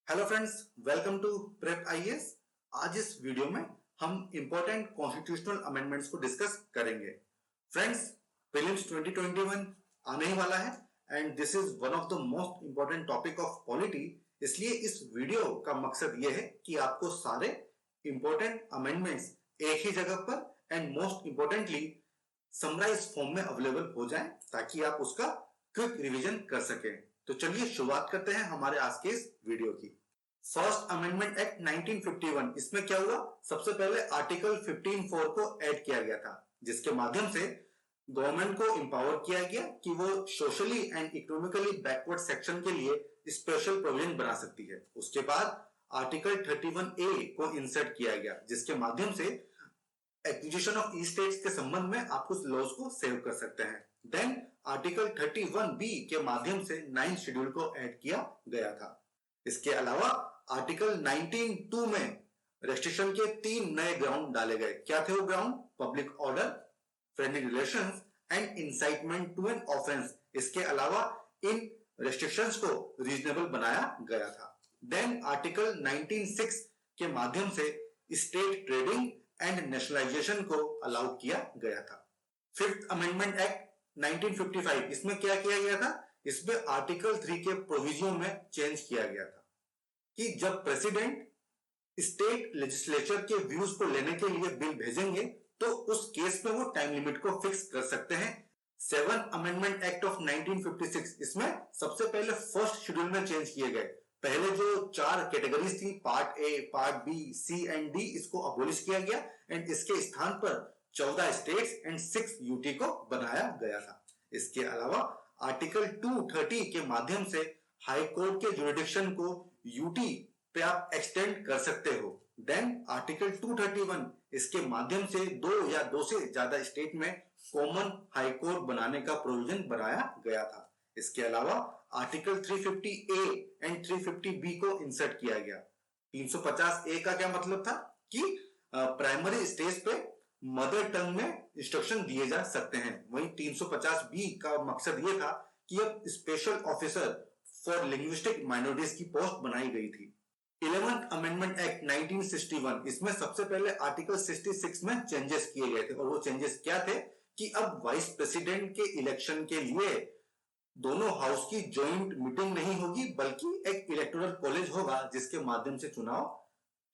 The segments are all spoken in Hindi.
Hello friends, welcome to Prep IAS. आज इस वीडियो में हम इंपॉर्टेंट कॉन्स्टिट्यूशनल अमेंडमेंट्स को डिस्कस करेंगे। फ्रेंड्स, प्रीलिम्स 2021 आने ही वाला है and this is one of the most important topic of polity. इसलिए इस वीडियो का मकसद यह है कि आपको सारे इंपॉर्टेंट अमेंडमेंट्स एक ही जगह पर and most importantly summarise form में अवेलेबल हो जाएं ताकि आप उसका क्विक रिवीजन कर सकें। तो चलिए शुरुआत करते हैं हमारे आज के इस वीडियो की। फर्स्ट अमेंडमेंट एक्ट 1951, इसमें क्या हुआ? सबसे पहले आर्टिकल 15(4) को ऐड किया गया था, जिसके माध्यम से गवर्नमेंट को इंपावर किया गया कि वो socially and economically backward section के लिए स्पेशल प्रोविजन बना सकती है। उसके बाद आर्टिकल 31A को इंसर्ट किया गया, जिसके माध्यम से एक्विजिशन ऑफ ई स्टेट्स के संबंध में आप कुछ लॉज को सेव कर सकते हैं। देन आर्टिकल 31B के माध्यम से 9th शेड्यूल को ऐड किया गया था। इसके अलावा आर्टिकल 19(2) में रेस्ट्रिक्शन के 3 नए ग्राउंड डाले गए। क्या थे वो ground? Public order, friendly relations and incitement to an offence. इसके अलावा इन रेस्ट्रिक्शंस को रीजनेबल बनाया गया था। देन आर्टिकल 19(6) के माध्यम से स्टेट ट्रेडिंग एंड नेशनलाइजेशन को अलाउ किया गया था। फिफ्थ अमेंडमेंट एक्ट 1955, इसमें क्या किया गया था? इसमें आर्टिकल 3 के प्रोविजन में चेंज किया गया था कि जब प्रेसिडेंट स्टेट लेजिस्लेचर के व्यूज को लेने के लिए बिल भेजेंगे तो उस केस में वो टाइम लिमिट को फिक्स कर सकते हैं। 7th अमेंडमेंट एक्ट ऑफ 1956, इसमें सबसे पहले फर्स्ट शेड्यूल में चेंज किए गए। पहले जो 4 कैटेगरीज थी, part A, part B, C and D, इसको अबोलिश किया गया एंड इसके स्थान पर 14 स्टेट्स एंड 6 यूटी को बनाया गया था। इसके अलावा आर्टिकल 230 के माध्यम से हाई कोर्ट के जुरिडिक्शन को यूटी पे आप एक्सटेंड कर सकते हो। देन आर्टिकल 231, इसके माध्यम से 2 या 2 से ज्यादा स्टेट में कॉमन हाई कोर्ट बनाने का प्रोविजन बनाया गया था। इसके अलावा आर्टिकल 350A एंड 350B को इंसर्ट किया गया। 350A का क्या मतलब था कि प्राइमरी स्टेज पे मदर टंग में इंस्ट्रक्शन दिए जा सकते हैं। वहीं 350B का मकसद यह था कि अब special officer for linguistic minorities की पोस्ट बनाई गई थी। 11th अमेंडमेंट एक्ट 1961, इसमें सबसे पहले आर्टिकल 66 में चेंजेस किए गए थे और वो चेंजेस क्या थे कि अब वाइस प्रेसिडेंट के इलेक्शन के लिए दोनों हाउस की ज्वाइंट मीटिंग नहीं होगी बल्कि एक इलेक्टोरल कॉलेज होगा जिसके माध्यम से चुनाव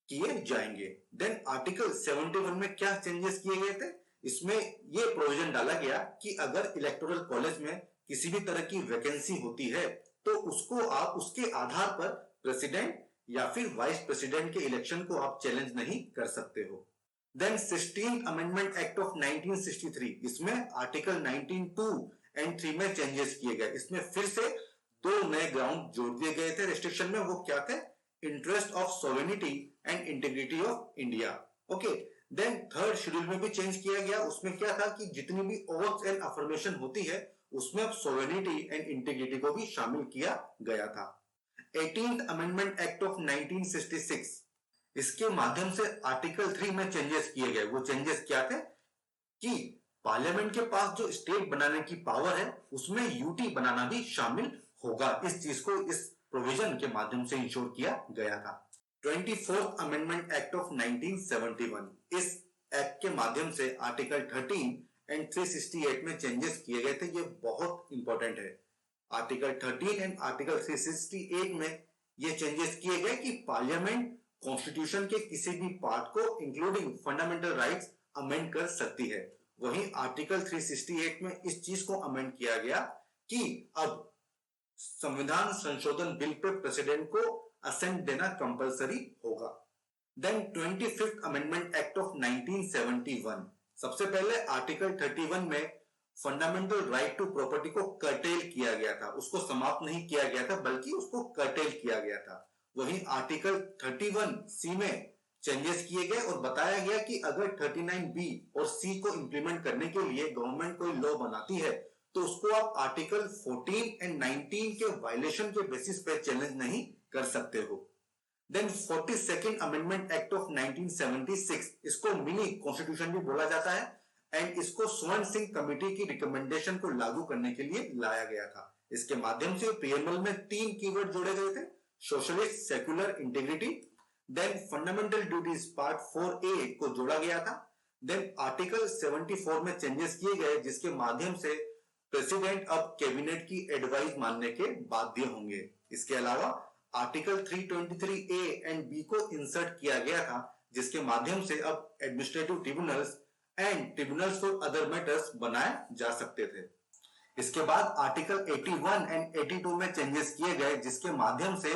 किए जाएंगे। देन आर्टिकल 71 में क्या चेंजेस किए गए थे? इसमें यह प्रोविजन डाला गया कि अगर इलेक्टोरल कॉलेज में किसी भी तरह की वैकेंसी होती है तो उसको आप उसके आधार पर प्रेसिडेंट या फिर वाइस प्रेसिडेंट के इलेक्शन को आप चैलेंज नहीं कर सकते हो। Then 16th amendment act of 1963, इसमें आर्टिकल 19(2) एंड 3 में चेंजेस किए गए। इसमें फिर से 2 नए ग्राउंड जोड़ दिए गए थे रेस्ट्रिक्शन में। वो क्या थे? Interest of sovereignty and integrity of India. Okay, then 3rd schedule में भी चेंज किया गया। उसमें क्या था कि जितनी भी ओथ्स एंड अफर्मेशन होती है उसमें अब सोवेनिटी एंड इंटीग्रिटी को भी शामिल किया गया था। 18th अमेंडमेंट एक्ट ऑफ 1966, इसके माध्यम से आर्टिकल 3 में चेंजेस किए गए। वो चेंजेस क्या थे कि पार्लियामेंट के पास जो स्टेट बनाने की पावर है उसमें यूटी बनाना भी शामिल होगा। इस चीज को इस प्रोविजन के माध्यम से इंश्योर किया गया था। 24th अमेंडमेंट एक्ट ऑफ 1971, इस एक्ट के माध्यम से आर्टिकल 13 एंड 368 में चेंजेस किए गए थे। ये बहुत इंपॉर्टेंट है। आर्टिकल 13 एंड आर्टिकल 368 में ये चेंजेस किए गए कि पार्लियामेंट कॉन्स्टिट्यूशन के किसी भी पार्ट को इंक्लूडिंग फंडामेंटल राइट्स अमेंड कर सकती है। वहीं आर्टिकल 368 में इस चीज को अमेंड किया गया कि अब संविधान संशोधन बिल पे प्रेसिडेंट को असेंट देना कंपलसरी होगा। Then 25th amendment act of 1971, सबसे पहले आर्टिकल 31 में फंडामेंटल राइट टू प्रॉपर्टी को कर्टेल किया गया था। उसको समाप्त नहीं किया गया था बल्कि उसको कर्टेल किया गया था। वहीं आर्टिकल 31C में चेंजेस किए गए और बताया गया कि अगर 39B और C को इंप्लीमेंट करने के लिए गवर्नमेंट कोई लॉ बनाती है तो उसको आप आर्टिकल 14 एंड 19 के वायलेशन के बेसिस पे चैलेंज नहीं कर सकते हो। Then 42nd amendment act of 1976, इसको मिनी कॉन्स्टिट्यूशन भी बोला जाता है एंड इसको स्वर्ण सिंह कमेटी की रिकमेंडेशन को लागू करने के लिए लाया गया था। इसके माध्यम से पीएमएल में 3 कीवर्ड जोड़े गए थे, socialist secular integrity. Then fundamental duties part 4A को जोड़ा गया था। देन आर्टिकल 74 में चेंजेस किए गए जिसके माध्यम से प्रेसिडेंट अब कैबिनेट की एडवाइस मानने के बाध्य होंगे। इसके अलावा आर्टिकल 323A एंड B को इंसर्ट किया गया था जिसके माध्यम से अब administrative tribunals and tribunals for other matters बनाए जा सकते थे। इसके बाद आर्टिकल 81 एंड 82 में चेंजेस किए गए जिसके माध्यम से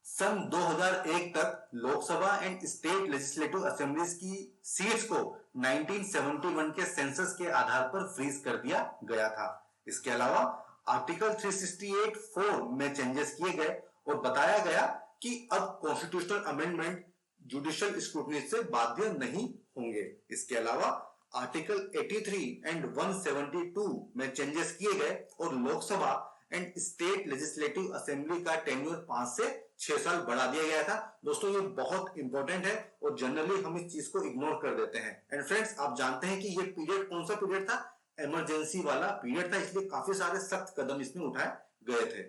सन 2001 तक Lok Sabha and state legislative assemblies की सीट्स को 1971 के सेंसस के आधार पर फ्रीज कर दिया गया था। इसके अलावा आर्टिकल 368(4) में चेंजेस किए गए और बताया गया कि अब कॉन्स्टिट्यूशनल अमेंडमेंट जुडिशियल स्क्रूटनी से बाध्य नहीं होंगे। इसके अलावा आर्टिकल 83 एंड 172 में चेंजेस किए गए और Lok Sabha and state legislative assembly का टेन्योर 5 से 6 साल बढ़ा दिया गया था। दोस्तों ये बहुत इंपॉर्टेंट है और जनरली हम इस चीज को इग्नोर कर देते हैं। एंड फ्रेंड्स आप जानते हैं कि ये पीरियड कौन सा पीरियड था? इमरजेंसी वाला पीरियड था, इसलिए काफी सारे सख्त कदम इसमें उठाए गए थे।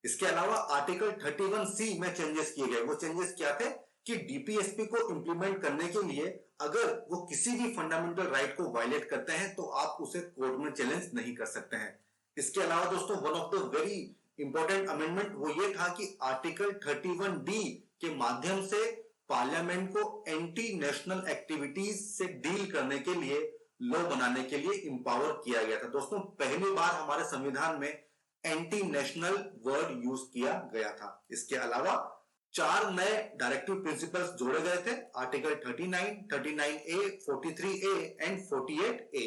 इसके अलावा आर्टिकल 31C में चेंजेस किए गए। वो चेंजेस क्या थे कि डीपीएसपी को इंप्लीमेंट करने के लिए अगर वो किसी भी फंडामेंटल राइट को वायलेट करते हैं तो आप उसे कोर्ट में चैलेंज नहीं कर सकते हैं। इसके अलावा दोस्तों one of the very important amendment वो ये था कि आर्टिकल 31D के माध्यम से पार्लियामेंट को एंटी नेशनल एक्टिविटीज से डील करने के लिए लॉ बनाने के लिए इंपावर किया गया था। दोस्तों पहली बार हमारे संविधान में एंटी नेशनल वर्ड यूज किया गया था। इसके अलावा 4 नए डायरेक्टिव प्रिंसिपल्स जोड़े गए थे, article 39, 39A, 43A and 48A।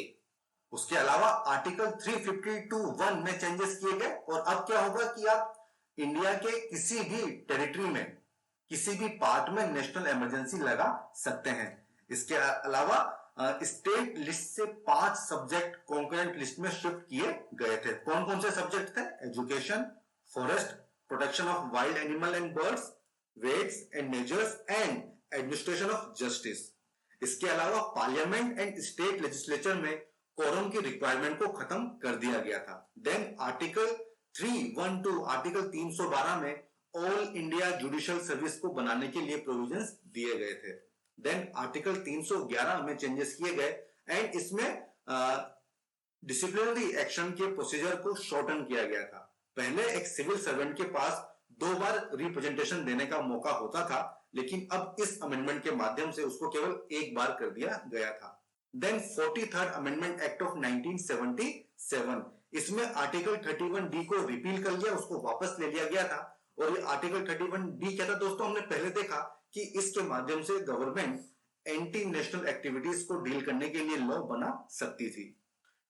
उसके अलावा आर्टिकल 352(1) में चेंजेस किए गए और अब क्या होगा कि आप इंडिया के किसी भी टेरिटरी में किसी भी पार्ट में नेशनल इमरजेंसी लगा सकते हैं। इसके अलावा स्टेट लिस्ट से 5 सब्जेक्ट कॉन्करेंट लिस्ट में शिफ्ट किए गए थे। कौन कौन से सब्जेक्ट थे? Education, forest, protection of wild animal and birds, weights and measures and administration of justice। इसके अलावा पार्लियामेंट एंड स्टेट लेजिस्लेचर में कोरम की रिक्वायरमेंट को खत्म कर दिया गया था। देन आर्टिकल 312 आर्टिकल 312 में ऑल इंडिया जुडिशियल सर्विस को बनाने के लिए प्रोविजंस दिए गए थे। देन आर्टिकल 311 में चेंजेस किए गए एंड इसमें डिसिप्लिनरी एक्शन के प्रोसीजर को शॉर्टन किया गया था। पहले एक सिविल सर्वेंट के पास 2 बार रिप्रेजेंटेशन देने का मौका होता था, लेकिन अब इस अमेंडमेंट के माध्यम से उसको केवल 1 बार कर दिया गया था। Then 43rd amendment act of 1977, इसमें आर्टिकल 31D को रिपील कर लिया, उसको वापस ले लिया गया था। और ये आर्टिकल 31D क्या था दोस्तों? हमने पहले देखा कि इसके माध्यम से गवर्नमेंट एंटी नेशनल एक्टिविटीज को डील करने के लिए लॉ बना सकती थी।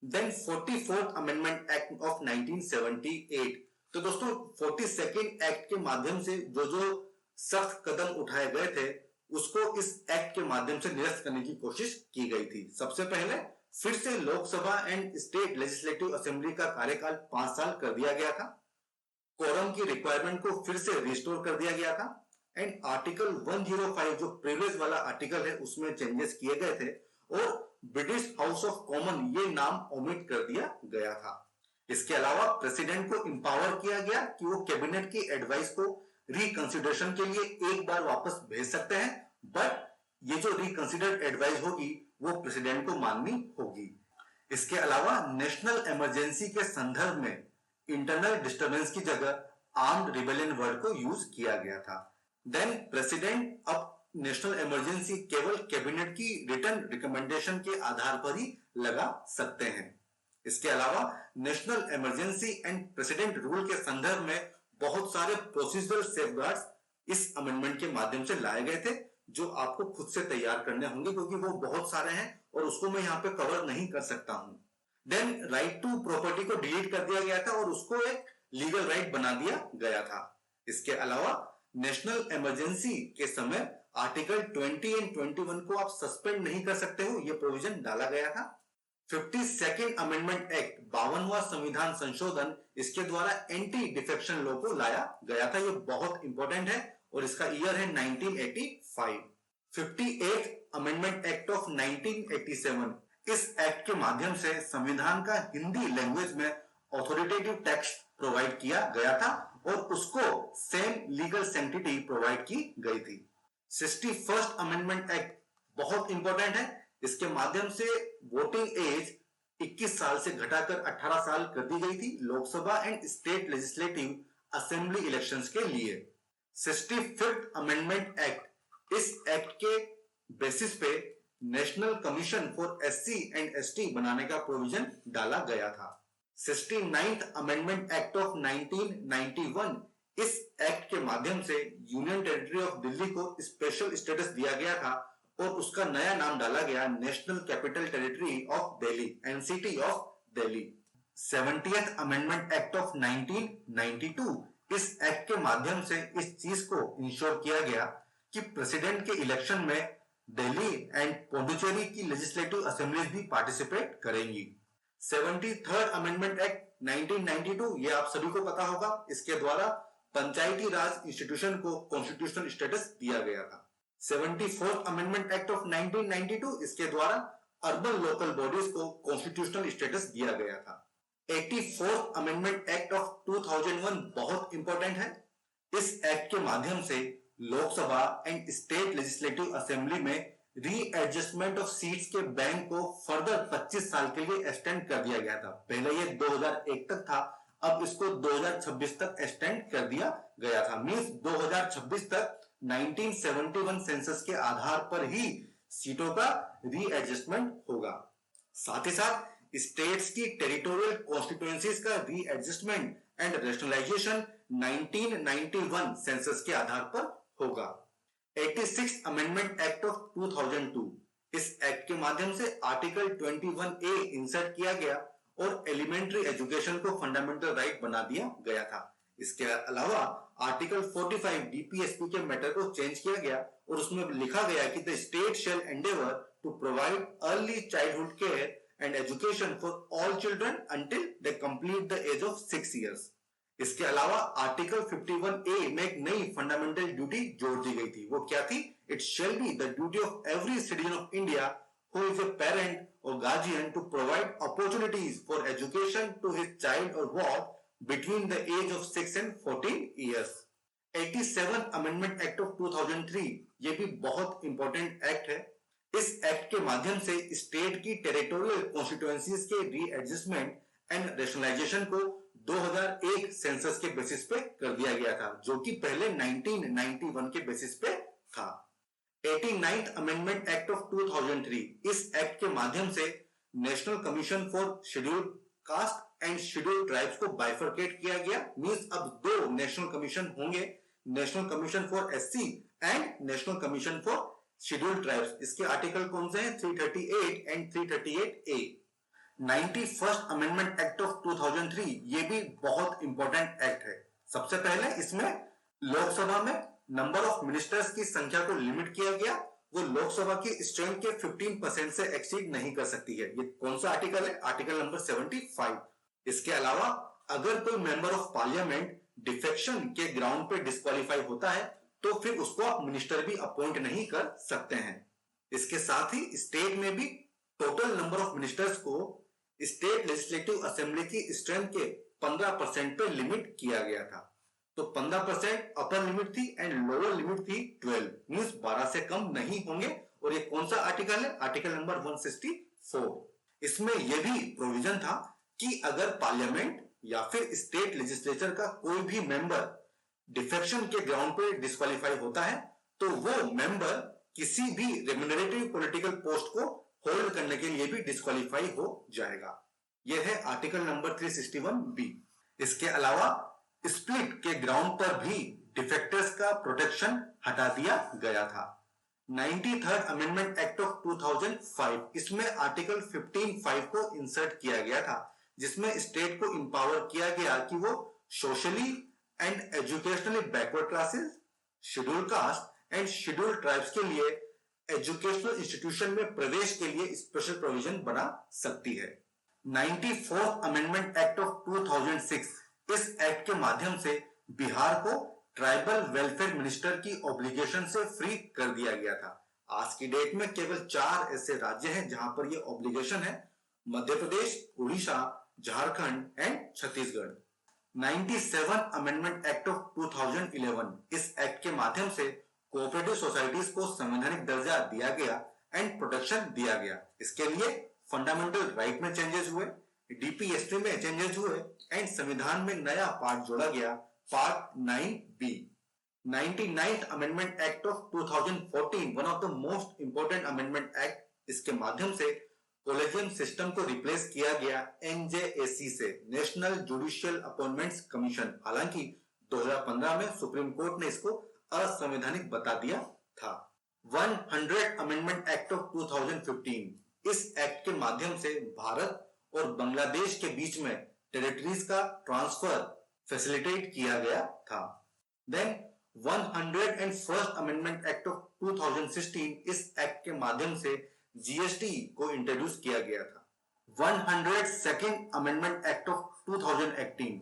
Then 44th amendment act of 1978, तो दोस्तों 42nd एक्ट के माध्यम से जो जो सख्त कदम उठाए गए थे उसको इस एक्ट के माध्यम से निरस्त करने की कोशिश की गई थी। सबसे पहले फिर से Lok Sabha and state legislative assembly का कार्यकाल 5 साल कर दिया गया था। कोरम की रिक्वायरमेंट को फिर से रिस्टोर कर दिया गया था एंड आर्टिकल 105 जो प्रीवियस वाला आर्टिकल है उसमें चेंजेस किए गए थे और ब्रिटिश हाउस ऑफ कॉमन ये नाम ओमिट कर दिया गया था। इसके अलावा प्रेसिडेंट को इंपावर किया गया कि वो कैबिनेट की एडवाइस को रिकंसिडरेशन के लिए 1 बार वापस भेज सकते हैं, बट ये जो रिकंसिडर्ड एडवाइस होगी वो प्रेसिडेंट को माननी होगी। इसके अलावा नेशनल इमरजेंसी के संदर्भ में इंटरनल डिस्टर्बेंस की जगह आर्म्ड रिबेलियन वर्ड को यूज किया गया था। देन प्रेसिडेंट अब नेशनल इमरजेंसी केवल कैबिनेट की रिटन रिकमेंडेशन के आधार पर ही लगा सकते हैं। इसके अलावा national emergency and president rule के संदर्भ में बहुत सारे प्रोसीजरल सेफगार्ड्स इस अमेंडमेंट के माध्यम से लाए गए थे जो आपको खुद से तैयार करने होंगे क्योंकि वो बहुत सारे हैं और उसको मैं यहाँ पे कवर नहीं कर सकता हूं। देन राइट टू प्रॉपर्टी को डिलीट कर दिया गया था और उसको एक लीगल राइट बना दिया गया था। इसके अलावा नेशनल इमरजेंसी के समय आर्टिकल 20 एंड 21 को आप सस्पेंड नहीं कर सकते हो, यह प्रोविजन डाला गया था। 52nd अमेंडमेंट एक्ट 52वां संविधान संशोधन, इसके द्वारा एंटी डिफेक्शन लॉ को लाया गया था। ये बहुत इंपॉर्टेंट है और इसका ईयर है 1985। 58th अमेंडमेंट एक्ट ऑफ 1987, इस एक्ट के माध्यम से संविधान का हिंदी लैंग्वेज में ऑथोरिटेटिव टेक्स्ट प्रोवाइड किया गया था और उसको सेम लीगल सैंक्टिटी प्रोवाइड की गई थी। 61st अमेंडमेंट एक्ट बहुत इंपॉर्टेंट है। इसके माध्यम से वोटिंग एज 21 साल से घटाकर 18 साल कर दी गई थी Lok Sabha and state legislative assembly elections के लिए। 65th अमेंडमेंट एक्ट, इस एक्ट के बेसिस पे national commission for SC and ST बनाने का प्रोविजन डाला गया था। 69th अमेंडमेंट एक्ट ऑफ 1991, इस एक्ट के माध्यम से यूनियन टेरिटरी ऑफ दिल्ली को स्पेशल स्टेटस दिया गया था और उसका नया नाम डाला गया national capital territory of Delhi, NCT of Delhi. 70th amendment act of 1992, इस एक्ट के माध्यम से इस चीज को इंश्योर किया गया कि प्रेसिडेंट के इलेक्शन में दिल्ली एंड पुडुचेरी की लेजिस्लेटिव असेंबलीज भी पार्टिसिपेट करेंगी। 73rd अमेंडमेंट एक्ट 1992, ये आप सभी को पता होगा, इसके द्वारा पंचायती राज इंस्टीट्यूशन को कॉन्स्टिट्यूशनल स्टेटस दिया गया था। 74th अमेंडमेंट एक्ट ऑफ 1992, इसके द्वारा अर्बन लोकल बॉडीज को कॉन्स्टिट्यूशनल स्टेटस दिया गया था। 84th अमेंडमेंट एक्ट ऑफ 2001 बहुत इंपॉर्टेंट है। इस एक्ट के माध्यम से Lok Sabha and state legislative assembly में रीएडजस्टमेंट ऑफ सीट्स के बैंक को फर्दर 25 साल के लिए एक्सटेंड कर दिया गया था। पहले ये 2001 तक था, अब इसको 2026 तक एक्सटेंड कर दिया गया था। मींस 2026 तक 1971 सेंसस के आधार पर ही सीटों का रीएडजस्टमेंट होगा। साथ ही साथ स्टेट्स की टेरिटोरियल कॉन्स्टिट्यूएंसीज का रीएडजस्टमेंट एंड रैशनलाइजेशन 1991 सेंसस के आधार पर होगा। 86th अमेंडमेंट एक्ट ऑफ 2002, इस एक्ट के माध्यम से आर्टिकल 21A इंसर्ट किया गया और एलिमेंट्री एजुकेशन को फंडामेंटल राइट बना दिया गया था। इसके अलावा आर्टिकल 45 डीपीएसपी के मैटर को चेंज किया गया और उसमें लिखा गया कि the state shall endeavour to provide early childhood care and education for all children until they complete the age of 6 years. इसके अलावा आर्टिकल 51A में एक नई फंडामेंटल ड्यूटी जोड़ दी गई थी। वो क्या थी? It shall be the duty of every citizen of India who is a parent और guardian to provide opportunities for education to his child और ward between the age of 6 and 14 years। 87th amendment act of 2003, ये भी बहुत इंपॉर्टेंट एक्ट है। इस एक्ट के माध्यम से स्टेट की टेरिटोरियल कॉन्स्टिट्यूएंसीज के रीएडजस्टमेंट एंड रैशनलाइजेशन को 2001 सेंसस के बेसिस पे कर दिया गया था, जो कि पहले 1991 के बेसिस पे था। 89th अमेंडमेंट एक्ट ऑफ 2003, इस एक्ट के माध्यम से national commission for scheduled cast and scheduled tribes को बाइफरकेट किया गया। मींस अब दो नेशनल कमीशन होंगे, national commission for SC and national commission for scheduled tribes. इसके आर्टिकल कौन से हैं? 338 and 338A। 91st amendment act of 2003, ये भी बहुत इंपॉर्टेंट एक्ट है। सबसे पहले इसमें लोकसभा में नंबर ऑफ मिनिस्टर्स की संख्या को लिमिट किया गया। वो लोकसभा की स्ट्रेंथ के 15% से एक्सीड नहीं कर सकती है। ये कौन सा आर्टिकल है? Article number 75। इसके अलावा अगर कोई मेंबर ऑफ पार्लियामेंट डिफेक्शन के ग्राउंड पे डिस्क्वालीफाई होता है तो फिर उसको आप मिनिस्टर भी अपॉइंट नहीं कर सकते हैं। इसके साथ ही स्टेट में भी टोटल नंबर ऑफ मिनिस्टर्स को स्टेट लेजिस्लेटिव असेंबली की स्ट्रेंथ के 15% पे लिमिट किया गया था। तो 15% अपर लिमिट थी एंड लोअर लिमिट थी 12, मींस 12 से कम नहीं होंगे। और ये कौन सा आर्टिकल है? Article number 164। इसमें यह भी प्रोविजन था कि अगर पार्लियामेंट या फिर स्टेट लेजिस्लेचर का कोई भी मेंबर डिफेक्शन के ग्राउंड पे डिस्क्वालीफाई होता है तो वो मेंबर किसी भी रेम्यूनरेटिव पॉलिटिकल पोस्ट को होल्ड करने के लिए भी डिस्क्वालीफाई हो जाएगा। यह है आर्टिकल नंबर 361B। इसके अलावा स्प्लिट के ग्राउंड पर भी डिफेक्टर्स का प्रोटेक्शन हटा दिया गया था। 93rd अमेंडमेंट एक्ट ऑफ 2005, इसमें आर्टिकल 15(5) को इंसर्ट किया गया था, जिसमें स्टेट को इंपावर किया गया कि वो socially and educationally backward classes, schedule caste and schedule tribes के लिए एजुकेशनल इंस्टीट्यूशन में प्रवेश के लिए स्पेशल प्रोविजन बना सकती है। 94th अमेंडमेंट एक्ट ऑफ 2006, इस एक्ट के माध्यम से बिहार को ट्राइबल वेलफेयर मिनिस्टर की ऑब्लिगेशन से फ्री कर दिया गया था। आज की डेट में केवल 4 ऐसे राज्य हैं जहां पर यह ऑब्लिगेशन है: Madhya Pradesh, Orissa, Jharkhand and Chhattisgarh. 97 amendment act of 2011, इस एक्ट के माध्यम से कोऑपरेटिव सोसाइटीज को संवैधानिक दर्जा दिया गया एंड प्रोटेक्शन दिया गया। इसके लिए फंडामेंटल राइट में चेंजेस हुए, डीपीएसपी में चेंजेस हुए एंड संविधान में नया पार्ट जोड़ा गया, part 9B। 99th amendment act of 2014, one of the most important amendment act, इसके माध्यम से कॉलेजियम सिस्टम को रिप्लेस किया गया एनजेएसी से, नेशनल जुडिशियल अपॉइंटमेंट्स कमीशन। हालांकि 2015 में सुप्रीम कोर्ट ने इसको असंवैधानिक बता दिया था। 100 अमेंडमेंट एक्ट ऑफ 2015, इस एक्ट के माध्यम से भारत और बांग्लादेश के बीच में टेरिटरीज का ट्रांसफर फैसिलिटेट किया गया था। Then 101st amendment act of 2016, इस एक्ट के माध्यम से जीएसटी को इंट्रोड्यूस किया गया था। 102nd अमेंडमेंट एक्ट ऑफ 2018,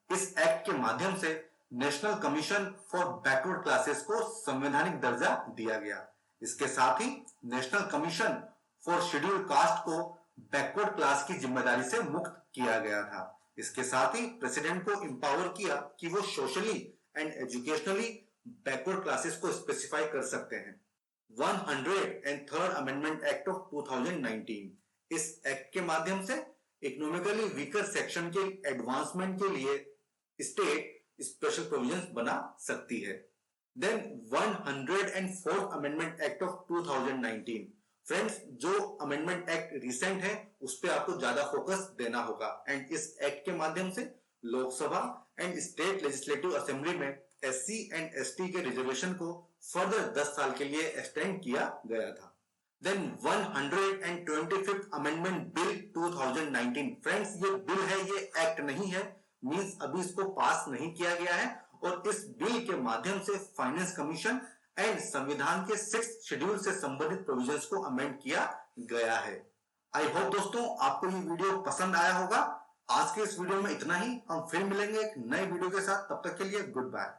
इस एक्ट के माध्यम से national commission for backward classes को संवैधानिक दर्जा दिया गया। इसके साथ ही national commission for scheduled caste को बैकवर्ड क्लास की जिम्मेदारी से मुक्त किया गया था। इसके साथ ही प्रेसिडेंट को एम्पावर किया कि वो socially and educationally backward classes को स्पेसिफाई कर सकते हैं। 103rd अमेंडमेंट एक्ट ऑफ 2019, इस एक्ट के माध्यम से इकोनॉमिकली वीकर सेक्शन के एडवांसमेंट के लिए स्टेट स्पेशल प्रोविजंस बना सकती है। Then 104th amendment act of 2019। Friends, जो अमेंडमेंट एक्ट रिसेंट है उस पर आपको ज्यादा फोकस देना होगा एंड इस एक्ट के माध्यम से Lok Sabha and state legislative assembly में एससी एंड एसटी के रिजर्वेशन को फर्दर 10 साल के लिए एक्सटेंड किया गया था। Then 125th amendment bill 2019। Friends, ये बिल है, ये एक्ट नहीं है, मींस अभी इसको पास नहीं किया गया है और इस बिल के माध्यम से फाइनेंस कमीशन एंड संविधान के 6th शेड्यूल से संबंधित प्रोविजंस को अमेंड किया गया है। आई होप दोस्तों आपको ये वीडियो पसंद आया होगा। आज के इस वीडियो में इतना ही। हम फिर मिलेंगे एक नए वीडियो के साथ, तब तक के लिए गुड बाय।